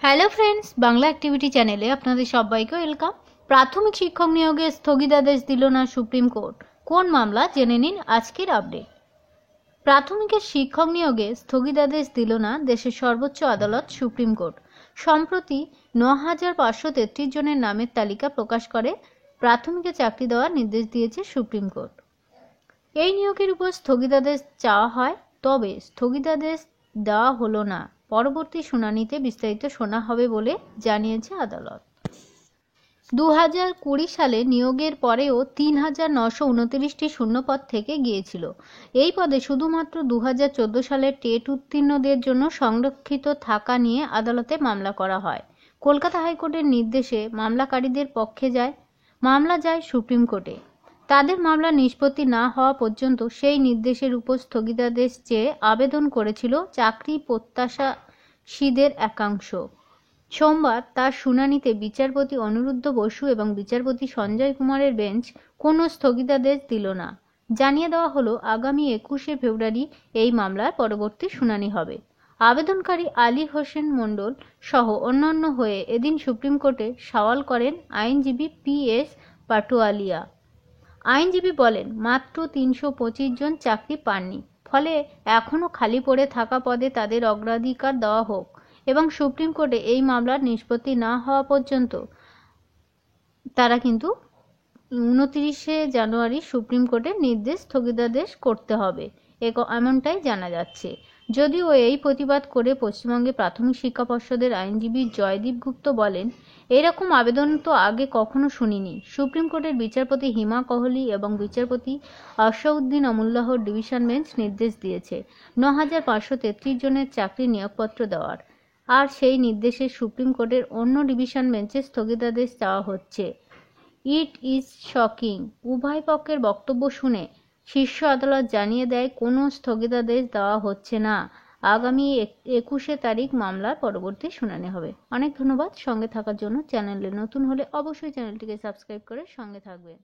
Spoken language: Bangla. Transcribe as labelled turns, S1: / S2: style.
S1: হ্যালো ফ্রেন্ডস, বাংলা অ্যাক্টিভিটি চ্যানেলে আপনাদের সবাইকে ওয়েলকাম। প্রাথমিক শিক্ষক নিয়োগে স্থগিতাদেশ দিল না সুপ্রিম কোর্ট। কোন মামলা জেনে নিন আজকের আপডেট। প্রাথমিকের শিক্ষক নিয়োগে স্থগিতাদেশ দিল না দেশের সর্বোচ্চ আদালত সুপ্রিম কোর্ট। সম্প্রতি ৯,৫৩৩ জনের নামের তালিকা প্রকাশ করে প্রাথমিকে চাকরি দেওয়ার নির্দেশ দিয়েছে সুপ্রিম কোর্ট। এই নিয়োগের উপর স্থগিতাদেশ চাওয়া হয়, তবে স্থগিতাদেশ দেওয়া হলো না। পরবর্তী শুনানিতে বিস্তারিত শোনা হবে বলে জানিয়েছে আদালত। 2020 সালে নিয়োগের পরেও ৩,৯29টি শূন্যপদ থেকে গিয়েছিল। এই পদে শুধুমাত্র 2014 সালের টেট উত্তীর্ণদের জন্য সংরক্ষিত থাকা নিয়ে আদালতে মামলা করা হয়। কলকাতা হাইকোর্টের নির্দেশে মামলাকারীদের পক্ষে মামলা যায় সুপ্রিম কোর্টে। তাদের মামলা নিষ্পত্তি না হওয়া পর্যন্ত সেই নির্দেশের উপর স্থগিতাদেশ চেয়ে আবেদন করেছিল চাকরি প্রত্যাশীদের একাংশ। সোমবার তার শুনানিতে বিচারপতি অনিরুদ্ধ বসু এবং বিচারপতি সঞ্জয় কুমারের বেঞ্চ কোনো স্থগিতাদেশ দিল না। জানিয়ে দেওয়া হলো, আগামী 21শে ফেব্রুয়ারি এই মামলার পরবর্তী শুনানি হবে। আবেদনকারী আলী হোসেন মণ্ডল সহ অন্যান্য হয়ে এদিন সুপ্রিম কোর্টে সওয়াল করেন আইনজীবী PS পাটোয়ালিয়া। আইনজীবী বলেন, মাত্র 325 জন চাকরি পাননি, ফলে এখনও খালি পড়ে থাকা পদে তাদের অগ্রাধিকার দেওয়া হোক এবং সুপ্রিম কোর্টে এই মামলার নিষ্পত্তি না হওয়া পর্যন্ত তারা কিন্তু 29শে জানুয়ারি সুপ্রিম কোর্টের নির্দেশ স্থগিতাদেশ করতে হবে, এমনটাই জানা যাচ্ছে। যদিও এই প্রতিবাদ করে পশ্চিমবঙ্গে প্রাথমিক শিক্ষা পর্ষদের আইনজীবী জয়দীপ গুপ্ত বলেন, এরকম আবেদন তো আগে কখনো শুনিনি। সুপ্রিম কোর্টের বিচারপতি হিমা কোহলি এবং বিচারপতি আসাউদ্দিন অমুল্লাহর ডিভিশন বেঞ্চ নির্দেশ দিয়েছে ৯,৫৩৩ জনের চাকরি নিয়োগপত্র দেওয়ার, আর সেই নির্দেশে সুপ্রিম কোর্টের অন্য ডিভিশন বেঞ্চে স্থগিতাদেশ চাওয়া হচ্ছে। It is shocking. উভয় পক্ষের বক্তব্য শুনে শীর্ষ আদালত জানিয়ে দেয়, কোনো স্থগিতাদেশ দেওয়া হচ্ছে না। আগামী 21শে তারিখ মামলার পরবর্তী শুনানি হবে। অনেক ধন্যবাদ সঙ্গে থাকার জন্য। চ্যানেলে নতুন হলে অবশ্যই চ্যানেলটিকে সাবস্ক্রাইব করে সঙ্গে থাকবেন।